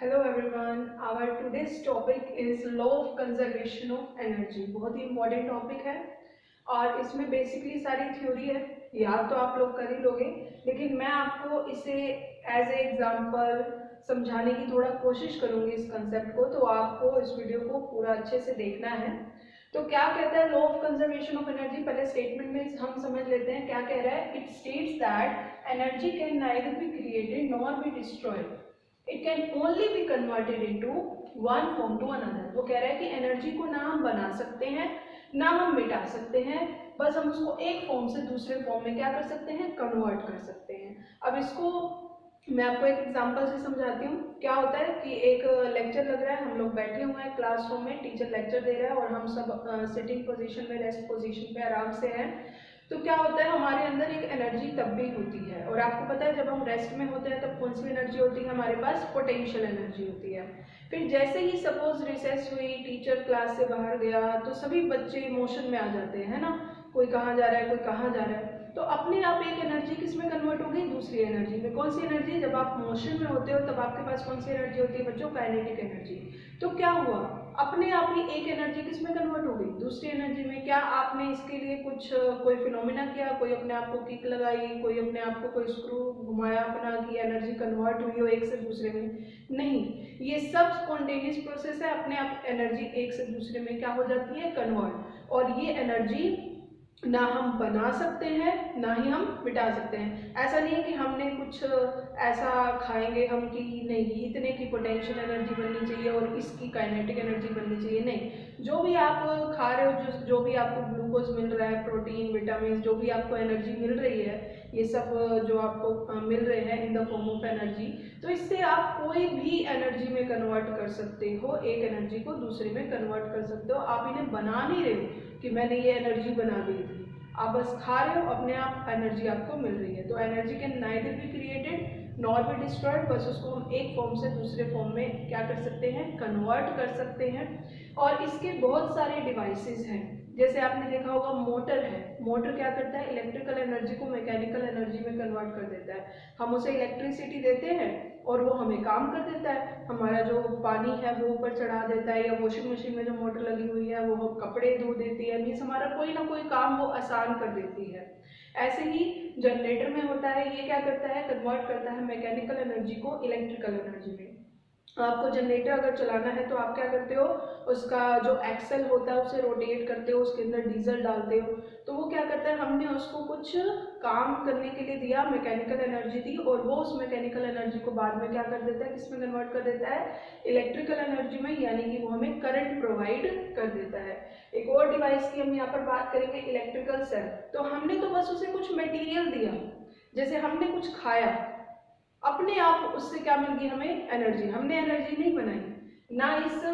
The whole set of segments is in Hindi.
Hello everyone, our today's topic is law of conservation of energy। बहुत ही important topic है और इसमें बेसिकली सारी थ्योरी है, याद तो आप लोग कर ही लोगे, लेकिन मैं आपको इसे एज ए एग्जाम्पल समझाने की थोड़ा कोशिश करूंगी इस कंसेप्ट को। तो आपको इस वीडियो को पूरा अच्छे से देखना है। तो क्या कहता है law of conservation of energy, पहले स्टेटमेंट में हम समझ लेते हैं क्या कह रहा है। It states that energy can neither be created nor be destroyed, it can only be converted into one form to another. वो कह रहा है कि एनर्जी को ना हम बना सकते हैं ना हम मिटा सकते हैं, बस हम उसको एक फॉर्म से दूसरे फॉर्म में क्या कर सकते हैं, कन्वर्ट कर सकते हैं। अब इसको मैं आपको एक एग्जांपल से समझाती हूँ। क्या होता है कि एक लेक्चर लग रहा है, हम लोग बैठे हुए हैं क्लासरूम में, टीचर लेक्चर दे रहा है और हम सब सिटिंग पोजीशन में, रेस्ट पोजीशन पे आराम से हैं। तो क्या होता है, हमारे अंदर एक एनर्जी तब भी होती है, और आपको पता है जब हम रेस्ट में होते हैं तब कौन सी एनर्जी होती है हमारे पास, पोटेंशियल एनर्जी होती है। फिर जैसे ही सपोज रिसेस हुई, टीचर क्लास से बाहर गया, तो सभी बच्चे मोशन में आ जाते हैं, है ना, कोई कहाँ जा रहा है, कोई कहाँ जा रहा है। तो अपने आप एक एनर्जी किस में कन्वर्ट हो गई, दूसरी एनर्जी में। कौन सी एनर्जी, जब आप मोशन में होते हो तब आपके पास कौन सी एनर्जी होती है बच्चों, काइनेटिक एनर्जी। तो क्या हुआ, अपने आप ही एक एनर्जी किस में कन्वर्ट हो गई, दूसरी एनर्जी में। क्या आपने इसके लिए कुछ कोई फिनोमिना किया, कोई अपने आप को किक लगाई, कोई अपने आप को कोई स्क्रू घुमाया अपना कि एनर्जी कन्वर्ट हुई हो एक से दूसरे में, नहीं। ये सब स्पॉन्टेनियस प्रोसेस है, अपने आप एनर्जी एक से दूसरे में क्या हो जाती है, कन्वर्ट। और ये एनर्जी ना हम बना सकते हैं ना ही हम मिटा सकते हैं। ऐसा नहीं है कि हमने कुछ ऐसा खाएंगे हम कि नहीं इतने की पोटेंशियल एनर्जी बननी चाहिए और इसकी काइनेटिक एनर्जी बननी चाहिए, नहीं। जो भी आप खा रहे हो, जो भी आपको ग्लूकोज मिल रहा है, प्रोटीन, विटामिन, जो भी आपको एनर्जी मिल रही है, ये सब जो आपको मिल रहे हैं इन द फॉर्म ऑफ एनर्जी, तो इससे आप कोई भी एनर्जी में कन्वर्ट कर सकते हो, एक एनर्जी को दूसरे में कन्वर्ट कर सकते हो। आप इन्हें बना नहीं रहे हो कि मैंने ये एनर्जी बना दी थी, आप बस खा रहे हो, अपने आप एनर्जी आपको मिल रही है। तो energy can neither be created nor be destroyed, बस उसको हम एक फॉर्म से दूसरे फॉर्म में क्या कर सकते हैं, कन्वर्ट कर सकते हैं। और इसके बहुत सारे डिवाइसेस हैं, जैसे आपने देखा होगा मोटर है। मोटर क्या करता है, इलेक्ट्रिकल एनर्जी को मैकेनिकल एनर्जी में कन्वर्ट कर देता है। हम उसे इलेक्ट्रिसिटी देते हैं और वो हमें काम कर देता है, हमारा जो पानी है वो ऊपर चढ़ा देता है, या वॉशिंग मशीन में जो मोटर लगी हुई है वो कपड़े धो देती है, मीन्स हमारा कोई ना कोई काम वो आसान कर देती है। ऐसे ही जनरेटर में होता है, ये क्या करता है, कन्वर्ट करता है मैकेनिकल एनर्जी को इलेक्ट्रिकल एनर्जी में। आपको जनरेटर अगर चलाना है तो आप क्या करते हो, उसका जो एक्सल होता है उसे रोटेट करते हो, उसके अंदर डीजल डालते हो, तो वो क्या करता है, हमने उसको कुछ काम करने के लिए दिया, मैकेनिकल एनर्जी दी, और वो उस मैकेनिकल एनर्जी को बाद में क्या कर देता है, किस में कन्वर्ट कर देता है, इलेक्ट्रिकल एनर्जी में, यानी कि वो हमें करंट प्रोवाइड कर देता है। एक और डिवाइस की हम यहाँ पर बात करेंगे, इलेक्ट्रिकल सेल। तो हमने तो बस उसे कुछ मटेरियल दिया, जैसे हमने कुछ खाया, अपने आप उससे क्या मिल गई हमें, एनर्जी। हमने एनर्जी नहीं बनाई, ना इस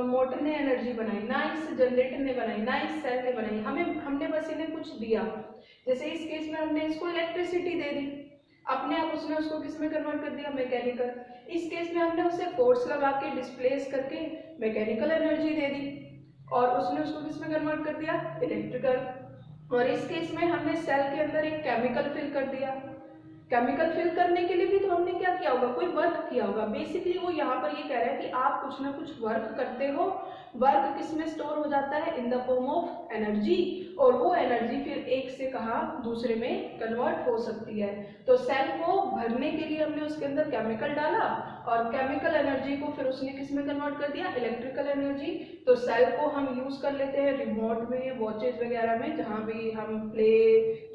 मोटर ने एनर्जी बनाई, ना इस जनरेटर ने बनाई, ना इस सेल ने बनाई, हमने बस इन्हें कुछ दिया। जैसे इस केस में हमने इसको इलेक्ट्रिसिटी दे दी, अपने आप उसने उसको किस में कन्वर्ट कर दिया, मैकेनिकल। इस केस में हमने उसे फोर्स लगा के डिस्प्लेस करके मैकेनिकल एनर्जी दे दी, और उसने उसको किस में कन्वर्ट कर दिया, इलेक्ट्रिकल। और इस केस में हमने सेल के अंदर एक केमिकल फिल कर दिया। केमिकल फिल करने के लिए भी तो हमने क्या किया होगा, कोई वर्क किया होगा। बेसिकली वो यहाँ पर ये कह रहा है कि आप कुछ ना कुछ वर्क करते हो, वर्क किस में स्टोर हो जाता है, इन द फॉर्म ऑफ एनर्जी, और वो एनर्जी फिर एक से कहा दूसरे में कन्वर्ट हो सकती है। तो सेल को भरने के लिए हमने उसके अंदर केमिकल डाला, और केमिकल एनर्जी को फिर उसने किस में कन्वर्ट कर दिया, इलेक्ट्रिकल एनर्जी। तो सेल को हम यूज कर लेते हैं रिमोट में, वॉचेज वगैरह में, जहाँ भी हम प्ले,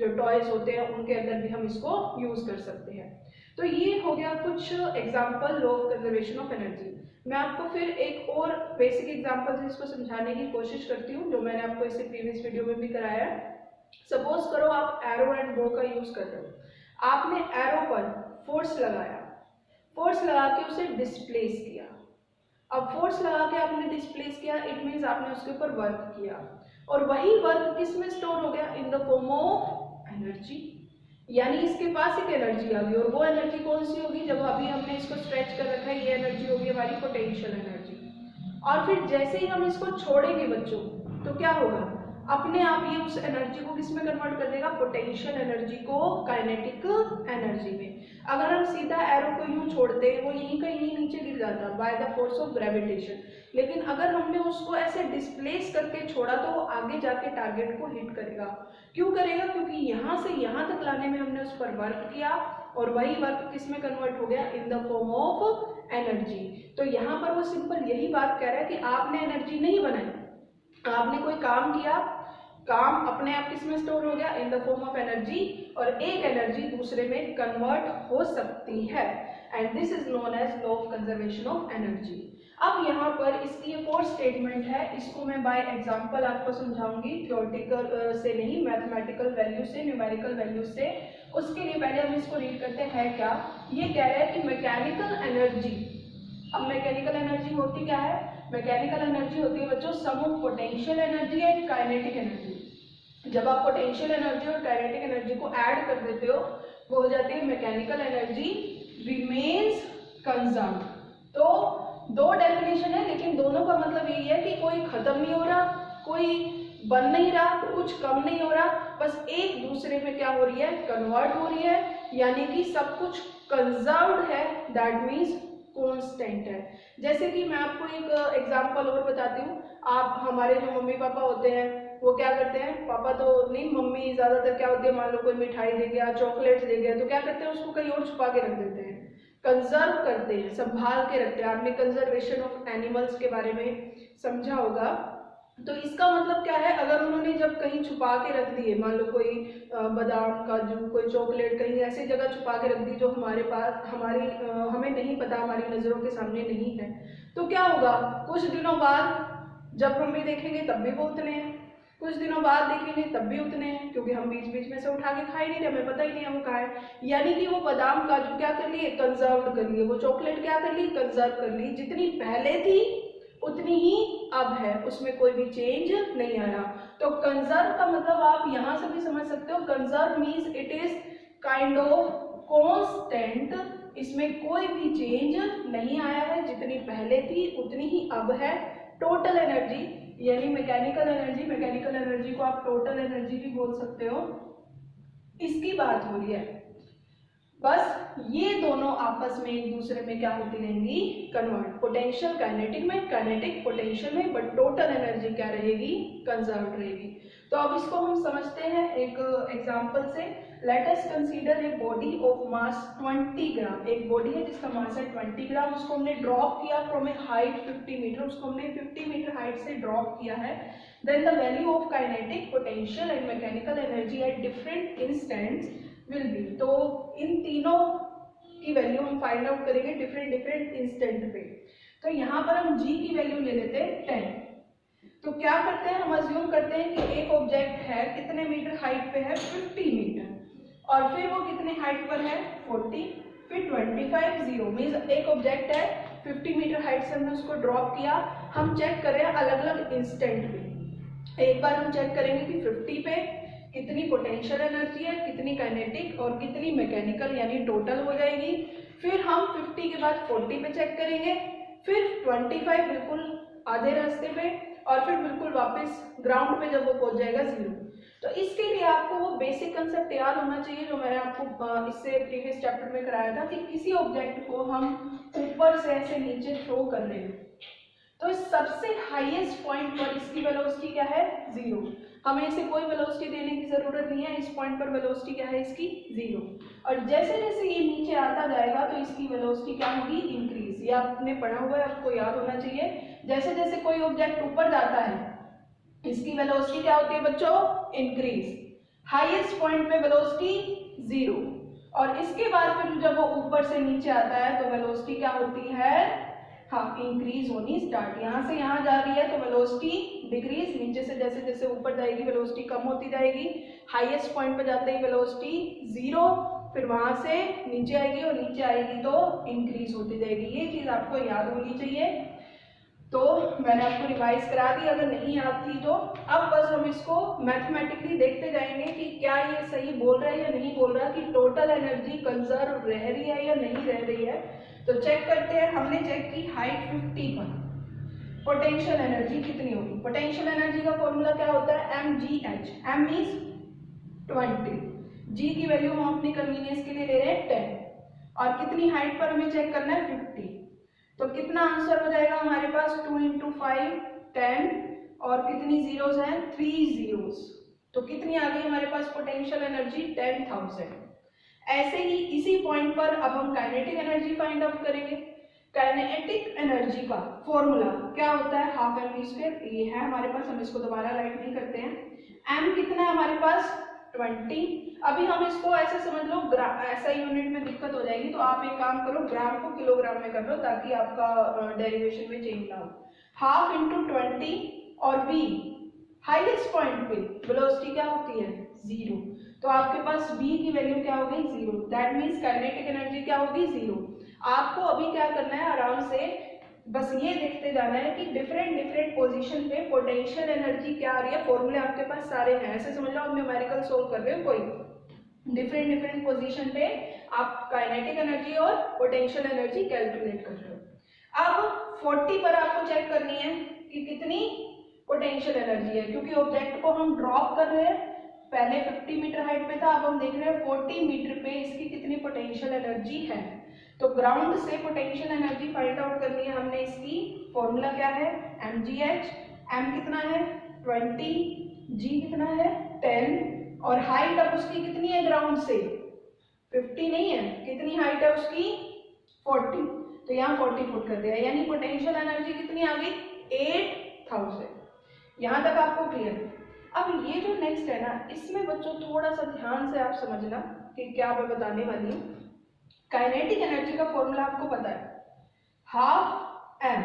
जो टॉयज होते हैं उनके अंदर भी हम इसको यूज कर सकते हैं। तो ये हो गया कुछ example law of conservation of energy. मैं आपको फिर एक और बेसिक एग्जांपल से इसको समझाने की कोशिश करती हूँ, जो मैंने आपको इससे प्रीवियस वीडियो में भी कराया है। सपोज करो आप एरो एंड बो का यूज कर रहे हो, आपने एरो पर फोर्स लगाया, फोर्स लगा के उसे डिस्प्लेस किया। अब फोर्स लगा के आपने डिस्प्लेस किया, इट मीन्स आपने उसके ऊपर वर्क किया, और वही वर्क किस में स्टोर हो गया, in the form of energy. यानी इसके पास एक एनर्जी आ गई, और वो एनर्जी कौन सी होगी, जब अभी हमने इसको स्ट्रेच कर रखा है, ये एनर्जी होगी हमारी पोटेंशियल एनर्जी। और फिर जैसे ही हम इसको छोड़ेंगे बच्चों, तो क्या होगा, अपने आप ये उस एनर्जी को किस में कन्वर्ट कर देगा, पोटेंशियल एनर्जी को काइनेटिक एनर्जी में। अगर हम सीधा एरो को यूं छोड़ते हैं वो यहीं कहीं नीचे गिर जाता by the force of gravitation, लेकिन अगर हमने उसको ऐसे डिस्प्लेस करके छोड़ा तो वो आगे जाके टारगेट को हिट करेगा। क्यों करेगा? क्योंकि यहाँ से यहाँ तक लाने में हमने उस पर वर्क किया और वही वर्क किस में कन्वर्ट हो गया? In the form of energy. तो यहाँ पर वो सिंपल यही बात कह रहा है कि आपने एनर्जी नहीं बनाई, आपने कोई काम किया, काम अपने आप किस में स्टोर हो गया? In the form of energy, और एक एनर्जी दूसरे में कन्वर्ट हो सकती है, and this is known as law of conservation of energy. अब यहाँ पर इसकी एक और स्टेटमेंट है, इसको मैं बाय एग्जांपल आपको समझाऊंगी, थ्योरेटिकल से नहीं, मैथमेटिकल वैल्यू से, न्यूमेरिकल वैल्यू से। उसके लिए पहले हम इसको रीड करते हैं। क्या ये कह रहा है कि मैकेनिकल एनर्जी, अब मैकेनिकल एनर्जी होती क्या है? मैकेनिकल एनर्जी होती है बच्चों sum of potential energy and kinetic energy. जब आप पोटेंशियल एनर्जी और काइनेटिक एनर्जी को ऐड कर देते हो वो हो जाती है मैकेनिकल एनर्जी रिमेन्स कंजर्व्ड। तो दो डेफिनेशन है, लेकिन दोनों का मतलब यही है कि कोई खत्म नहीं हो रहा, कोई बन नहीं रहा, कुछ कम नहीं हो रहा, बस एक दूसरे में क्या हो रही है? कन्वर्ट हो रही है, यानी कि सब कुछ कंजर्व्ड है, दैट मीन्स कांस्टेंट है। जैसे कि मैं आपको एक एग्जांपल और बताती हूँ। आप हमारे जो मम्मी पापा होते हैं वो क्या करते हैं, पापा तो नहीं, मम्मी ज्यादातर क्या होती है, मान लो कोई मिठाई दे गया, चॉकलेट्स दे गया, तो क्या करते हैं उसको कहीं और छुपा के रख देते हैं, कंजर्व करते हैं, संभाल के रखते हैं। आपने कंजर्वेशन ऑफ एनिमल्स के बारे में समझा होगा। तो इसका मतलब क्या है, अगर उन्होंने जब कहीं छुपा के रख दिए, मान लो कोई बादाम, काजू, कोई चॉकलेट कहीं ऐसी जगह छुपा के रख दी जो हमारे पास हमें नहीं पता, हमारी नज़रों के सामने नहीं है, तो क्या होगा? कुछ दिनों बाद जब हम भी देखेंगे तब भी वो उतने हैं, कुछ दिनों बाद देखेंगे तब भी उतने हैं, क्योंकि हम बीच बीच में से उठा के खा ही नहीं रहे, हमें पता ही नहीं है वो कहाँ है। यानी कि वो बादाम काजू क्या कर लिए? कंजर्व कर लिए। वो चॉकलेट क्या कर ली? कंजर्व कर ली। जितनी पहले थी उतनी ही अब है, उसमें कोई भी चेंज नहीं आया। तो कंजर्व का मतलब आप यहाँ से भी समझ सकते हो, conserve means it is kind of constant, इसमें कोई भी चेंज नहीं आया है, जितनी पहले थी उतनी ही अब है। टोटल एनर्जी यानी मैकेनिकल एनर्जी, मैकेनिकल एनर्जी को आप टोटल एनर्जी भी बोल सकते हो, इसकी बात हो रही है। बस ये दोनों आपस में एक दूसरे में क्या होती रहेंगी? कन्वर्ट। पोटेंशियल काइनेटिक में, काइनेटिक पोटेंशियल में, बट टोटल एनर्जी क्या रहेगी? कंजर्व रहेगी। तो अब इसको हम समझते हैं एक एग्जांपल से। Let us consider a body of mass 20 ग्राम। एक बॉडी है जिसका मास है 20 ग्राम, उसको हमने ड्रॉप किया फ्रॉम ए हाइट 50 मीटर, उसको हमने 50 मीटर हाइट से ड्रॉप किया है। Then the value of kinetic, potential and mechanical energy at different instants will be. तो इन तीनों की वैल्यू हम फाइंड आउट करेंगे डिफरेंट डिफरेंट इंस्टेंट पे। तो यहाँ पर हम g की वैल्यू ले लेते हैं 10। तो क्या करते हैं, हम अज्यूम करते हैं कि एक ऑब्जेक्ट है, कितने मीटर हाइट पे है? 50 मीटर, और फिर वो कितने हाइट पर है? 40, फिर 25 0 मीन्स एक ऑब्जेक्ट है 50 मीटर हाइट से हमने उसको ड्रॉप किया। हम चेक कर रहे हैं अलग अलग इंस्टेंट पे। एक बार हम चेक करेंगे कि 50 पे कितनी पोटेंशियल एनर्जी है, कितनी काइनेटिक और कितनी मैकेनिकल, यानी टोटल हो जाएगी। फिर हम 50 के बाद 40 पे चेक करेंगे, फिर 25 बिल्कुल आधे रास्ते पे, और फिर बिल्कुल वापस ग्राउंड पे जब वो पहुंच जाएगा 0। तो इसके लिए आपको वो बेसिक कंसेप्ट याद होना चाहिए जो मैंने आपको इससे प्रीवियस चैप्टर में कराया था, कि किसी ऑब्जेक्ट को हम ऊपर से ऐसे नीचे थ्रो कर रहे हैं, तो सबसे हाईएस्ट पॉइंट पर इसकी वेलोसिटी क्या है? 0। हमें इसे कोई वेलोसिटी देने की जरूरत नहीं है, इस पॉइंट पर वेलोसिटी क्या है इसकी? 0। और जैसे जैसे ये नीचे आता जाएगा तो इसकी वेलोसिटी क्या होगी? इंक्रीज। ये आपने पढ़ा हुआ है, आपको याद होना चाहिए। जैसे जैसे कोई ऑब्जेक्ट ऊपर जाता है इसकी वेलोसिटी क्या होती है बच्चों? इंक्रीज। हाईएस्ट पॉइंट पे वेलोसिटी 0, और इसके बाद फिर जब वो ऊपर से नीचे आता है तो वेलोसिटी क्या होती है? हाँ, इंक्रीज होनी स्टार्ट। यहाँ से यहाँ जा रही है तो वेलोसिटी डिक्रीज, नीचे से जैसे जैसे ऊपर जाएगी वेलोसिटी कम होती जाएगी। हाईएस्ट पॉइंट पर जाते ही वेलोसिटी 0, फिर वहां से नीचे आएगी, और नीचे आएगी तो इंक्रीज होती जाएगी। ये चीज आपको याद होनी चाहिए। तो मैंने आपको रिवाइज करा दी, अगर नहीं याद थी तो। अब बस हम इसको मैथमेटिकली देखते जाएंगे कि क्या ये सही बोल रहा है या नहीं बोल रहा, कि टोटल एनर्जी कंजर्व रह रही है या नहीं रह रही है। तो चेक करते हैं। हमने चेक की हाइट 50 पर पोटेंशियल एनर्जी कितनी होगी। पोटेंशियल एनर्जी का फॉर्मूला क्या होता है? mgh। m मीन्स 20, g की वैल्यू हम अपनी कन्वीनियंस के लिए ले रहे हैं 10। और कितनी हाइट पर हमें चेक करना है 50। तो कितना आंसर हो जाएगा हमारे पास 2 × 5 10 और कितनी जीरोस हैं 3 जीरोस। तो कितनी आ गई हमारे पास पोटेंशियल एनर्जी 10,000। ऐसे ही इसी पॉइंट पर अब हम काइनेटिक एनर्जी फाइंड आउट करेंगे। काइनेटिक एनर्जी का फॉर्मूला क्या होता है हाफ mv²। ये है हमारे पास, हम इसको दोबारा राइट नहीं करते हैं। m कितना है हमारे पास 20। अभी हम इसको ऐसे समझ लो, ऐसा यूनिट में दिक्कत हो जाएगी तो आप एक काम करो, ग्राम को किलोग्राम में कर लो ताकि आपका डेरिवेशन में चेंज ना हो। हाफ इंटू 20 और v हाईएस्ट पॉइंट पे वेलोसिटी क्या होती है 0। तो आपके पास v की वैल्यू क्या हो गई 0। दैट मीन्स काइनेटिक एनर्जी क्या होगी 0। आपको अभी क्या करना है, आराम से बस ये देखते जाना है कि डिफरेंट पोजीशन पे पोटेंशियल एनर्जी क्या आ रही है। फॉर्मूले आपके पास सारे हैं, ऐसे समझ लो आप न्यूमेरिकल सोल्व कर रहे हो कोई। डिफरेंट पोजीशन पे आप काइनेटिक एनर्जी और पोटेंशियल एनर्जी कैलकुलेट कर रहे हो। अब 40 पर आपको चेक करनी है कि कितनी पोटेंशियल एनर्जी है, क्योंकि ऑब्जेक्ट को हम ड्रॉप कर रहे हैं। पहले 50 मीटर हाइट पे था, अब हम देख रहे हैं 40 मीटर पे इसकी कितनी पोटेंशियल एनर्जी है। तो ग्राउंड से पोटेंशियल एनर्जी फाइंड आउट करनी है हमने। इसकी फॉर्मूला क्या है mgh। m कितना है 20, g कितना है 10 और हाइट अब उसकी कितनी है ग्राउंड से 50 नहीं है, कितनी हाइट है उसकी 40। तो यहाँ 40 पुट कर दिया, यानी पोटेंशियल एनर्जी कितनी आ गई 8000। यहाँ तक आपको क्लियर। अब ये जो नेक्स्ट है ना, इसमें बच्चों थोड़ा सा ध्यान से आप समझना कि क्या मैं बताने वाली हूँ। काइनेटिक एनर्जी का फॉर्मूला आपको पता है हाफ m।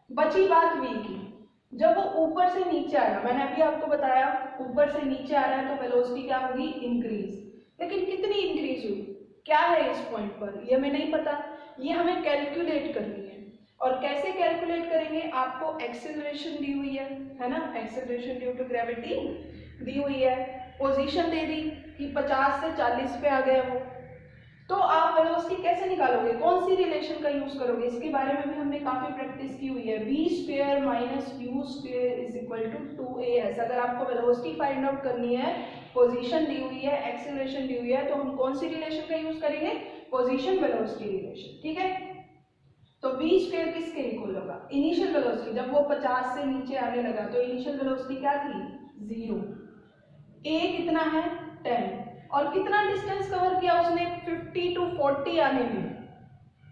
बची बात v की, जब वो ऊपर से नीचे आया, मैंने अभी आपको बताया ऊपर से नीचे आ रहा है तो वेलोसिटी क्या होगी इंक्रीज। लेकिन कितनी इंक्रीज हुई क्या है इस पॉइंट पर, ये हमें नहीं पता, ये हमें कैलकुलेट करनी है। और कैसे कैलकुलेट करेंगे, आपको एक्सेलरेशन दी हुई है ना, एक्सेलरेशन ड्यू टू ग्रेविटी दी हुई है, पोजीशन दे दी कि 50 से 40 पे आ गया वो। तो आप वेलोसिटी कैसे निकालोगे, कौन सी रिलेशन का यूज करोगे, इसके बारे में भी हमने काफी प्रैक्टिस की हुई है। v² - u² = 2as। अगर आपको वेलोसिटी फाइंड आउट करनी है, पोजीशन दी हुई है, एक्सेलरेशन दी हुई है, तो हम कौन सी रिलेशन का यूज करेंगे, पोजीशन वेलोसिटी रिलेशन। ठीक है, तो v² किसके इक्वल होगा, इनिशियल वेलोसिटी। जब वो 50 से नीचे आने लगा तो इनिशियल वेलोसिटी क्या थी 0। a कितना है 10 और कितना डिस्टेंस कवर किया उसने 50 to 40 आने में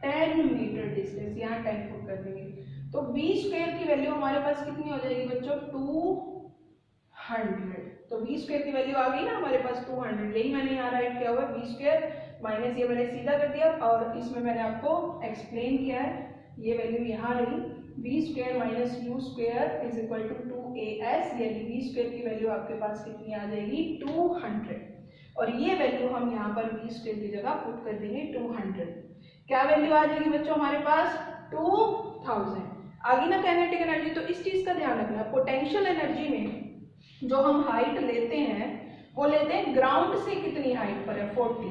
10 मीटर डिस्टेंस, यहाँ 10 पुट कर देंगे। तो v² की वैल्यू हमारे पास कितनी हो जाएगी बच्चों 200। तो v² की वैल्यू आ गई ना हमारे पास 200। यही मैंने यहाँ राइट किया हुआ v² माइनस ये मैंने सीधा कर दिया और इसमें मैंने आपको एक्सप्लेन किया है, ये वैल्यू यहाँ रही v² - u² = 2as, यानी v² की वैल्यू आपके पास कितनी आ जाएगी 200। और ये वैल्यू हम यहाँ पर v² की जगह पुट कर देंगे 200। क्या वैल्यू आ जाएगी बच्चों हमारे पास 2000 आ गई ना काइनेटिक एनर्जी। तो इस चीज का ध्यान रखना, पोटेंशियल एनर्जी में जो हम हाइट लेते हैं वो लेते हैं ग्राउंड से कितनी हाइट पर है 40।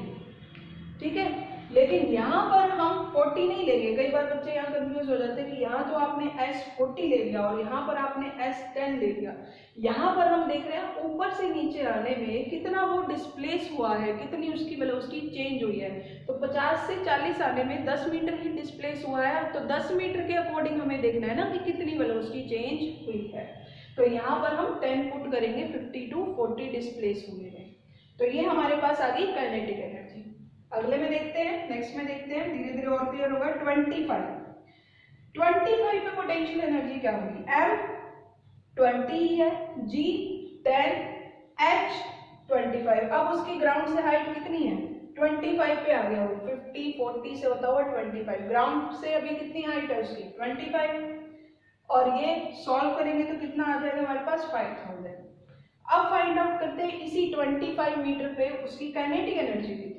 ठीक है, लेकिन यहाँ पर हम 40 नहीं लेंगे। कई बार बच्चे यहाँ कंफ्यूज हो जाते हैं कि यहाँ तो आपने S40 ले लिया और यहाँ पर आपने S10 ले लिया। यहाँ पर हम देख रहे हैं ऊपर से नीचे आने में कितना वो डिस्प्लेस हुआ है, कितनी उसकी वेलोसिटी चेंज हुई है। तो 50 से 40 आने में 10 मीटर ही डिस्प्लेस हुआ है, तो 10 मीटर के अकॉर्डिंग हमें देखना है ना कि कितनी वेलोसिटी चेंज हुई है। तो यहाँ पर हम 10 पुट करेंगे 50 to 40 डिस्प्लेस होने में। तो ये हमारे पास आ गई काइनेटिक एनर्जी। अगले में देखते हैं, नेक्स्ट में देखते हैं, धीरे धीरे और क्लियर होगा। 25 पे पोटेंशियल एनर्जी क्या होगी, m 20 ही है, g 10, h 25। अब उसकी ग्राउंड से हाइट कितनी है 25 पे आ गया वो, 50 40 से होता हुआ 25। ग्राउंड से अभी कितनी हाइट है उसकी 25 और ये सॉल्व करेंगे तो कितना आ जाएगा हमारे पास 5000। अब फाइंड आउट करते हैं इसी 25 मीटर पे उसकी काइनेटिक एनर्जी कितनी है।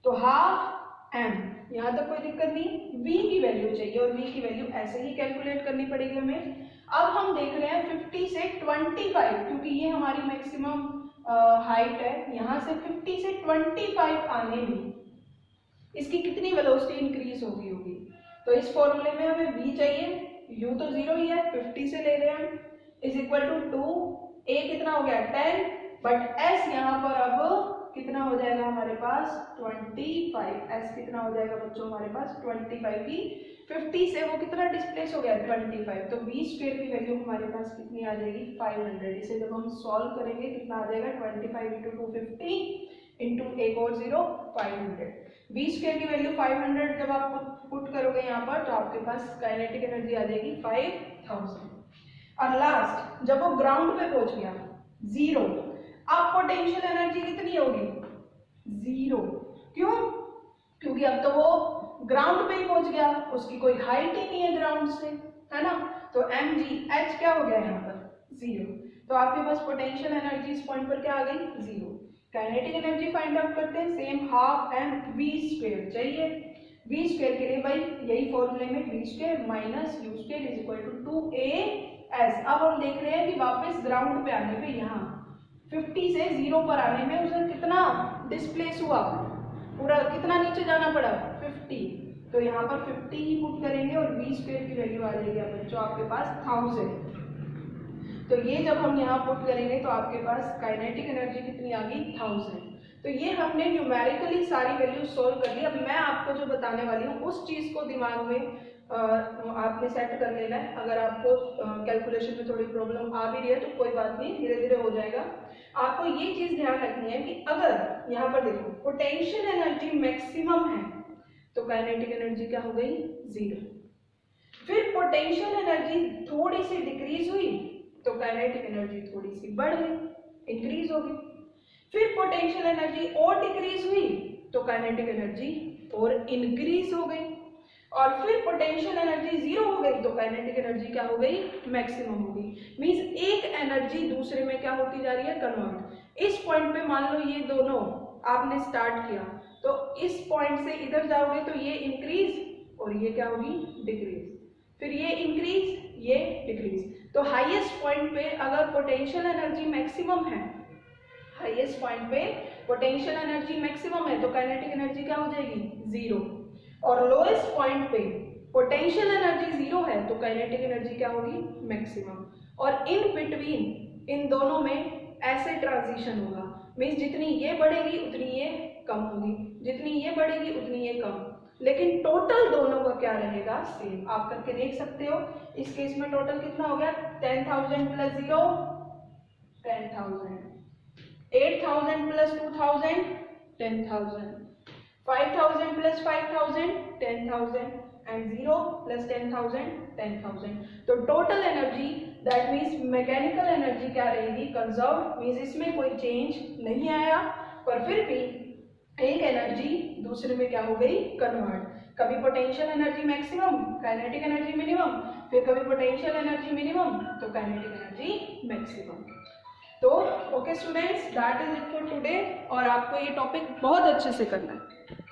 तो हाफ m, यहाँ तक कोई दिक्कत नहीं, v की वैल्यू चाहिए और v की वैल्यू ऐसे ही कैलकुलेट करनी पड़ेगी हमें। अब हम देख रहे हैं 50 से 25, क्योंकि ये हमारी मैक्सिमम हाइट है, यहाँ से 50 से 25 आने में इसकी कितनी वेलोसिटी इंक्रीज होगी। तो इस फॉर्मूले में हमें v चाहिए, u तो 0 ही है, 50 से ले रहे हैं हम, इज इक्वल टू 2, a कितना हो गया 10, बट s यहाँ पर अब कितना हो जाएगा हमारे पास 25, एस कितना हो जाएगा बच्चों हमारे पास 25 की 50 से वो कितना डिस्प्लेस हो गया 25, तो v स्क्वायर की वैल्यू हमारे पास कितनी आ जाएगी 500। इसे जब हम सॉल्व करेंगे कितना आ जाएगा 25 इंटू 250 इंटू एक और 0 500। v स्क्वायर की वैल्यू 500 जब आप पुट करोगे यहाँ पर तो आपके पास काइनेटिक एनर्जी आ जाएगी 5000। और लास्ट जब वो ग्राउंड पे पहुंच गया 0, अब पोटेंशियल एनर्जी कितनी होगी 0। क्यों? क्योंकि अब तो वो ग्राउंड पे ही पहुंच गया, उसकी कोई हाइट ही नहीं है ग्राउंड से, है ना। तो mgh क्या हो गया यहाँ पर 0। तो आपके पास पोटेंशियल एनर्जी इस पॉइंट पर क्या आ गई 0। काइनेटिक एनर्जी फाइंड आउट करते हैं, same half m v square चाहिए। v स्क्वायर के लिए भाई यही फॉर्मूले में v square minus u square is equal to 2as। अब हम देख रहे हैं कि वापस ग्राउंड पे आने पे यहाँ 50 से 0 पर आने में उसे कितना डिस्प्लेस हुआ, पूरा कितना नीचे जाना पड़ा 50। तो यहाँ पर 50 ही पुट करेंगे और v स्क्वायर की वैल्यू आ जाएगी बच्चों आपके पास 1000। तो ये जब हम यहाँ पुट करेंगे तो आपके पास काइनेटिक एनर्जी कितनी आ गई 1000। तो ये हमने न्यूमेरिकली सारी वैल्यू सोल्व कर ली। अब मैं आपको जो बताने वाली हूँ उस चीज़ को दिमाग में आपने सेट कर लेना है। अगर आपको कैलकुलेशन में थोड़ी प्रॉब्लम आ भी रही है तो कोई बात नहीं, धीरे धीरे हो जाएगा। आपको ये चीज़ ध्यान रखनी है कि अगर यहाँ पर देखो पोटेंशियल एनर्जी मैक्सिमम है तो काइनेटिक एनर्जी क्या हो गई 0। फिर पोटेंशियल एनर्जी थोड़ी सी डिक्रीज हुई तो काइनेटिक एनर्जी थोड़ी सी बढ़ गई, इंक्रीज हो गई। फिर पोटेंशियल एनर्जी और डिक्रीज हुई तो काइनेटिक एनर्जी और इंक्रीज हो गई। और फिर पोटेंशियल एनर्जी 0 हो गई तो काइनेटिक एनर्जी क्या हो गई मैक्सिमम हो गई। मींस एक एनर्जी दूसरे में क्या होती जा रही है कन्वर्ट। इस पॉइंट पे मान लो ये दोनों आपने स्टार्ट किया तो इस पॉइंट से इधर जाओगे तो ये इंक्रीज और ये क्या होगी डिक्रीज, फिर ये इंक्रीज ये डिक्रीज। तो हाईएस्ट पॉइंट पे अगर पोटेंशियल एनर्जी मैक्सिमम है, हाईएस्ट पॉइंट पे पोटेंशियल एनर्जी मैक्सिमम है तो काइनेटिक एनर्जी क्या हो जाएगी 0। और लोएस्ट पॉइंट पे पोटेंशियल एनर्जी 0 है तो काइनेटिक एनर्जी क्या होगी मैक्सिमम। और इन बिटवीन इन दोनों में ऐसे ट्रांजिशन होगा, मीन्स जितनी ये बढ़ेगी उतनी ये कम होगी, जितनी ये बढ़ेगी उतनी ये कम, लेकिन टोटल दोनों का क्या रहेगा सेम। आप करके देख सकते हो। इस केस में टोटल कितना हो गया 10,000 plus 0 10,000, 8,000 plus 2,000 10,000, 5,000 plus 5,000 10,000 and 0 plus 10,000 10,000। तो total energy that means mechanical energy क्या रहेगी कंजर्व, मीन्स इसमें कोई चेंज नहीं आया, पर फिर भी एक एनर्जी दूसरे में क्या हो गई कन्वर्ट। कभी potential energy maximum kinetic energy minimum, फिर कभी पोटेंशियल एनर्जी मिनिमम तो काइनेटिक एनर्जी मैक्सिमम। तो okay students, that is it for today. और आपको ये टॉपिक बहुत अच्छे से करना है।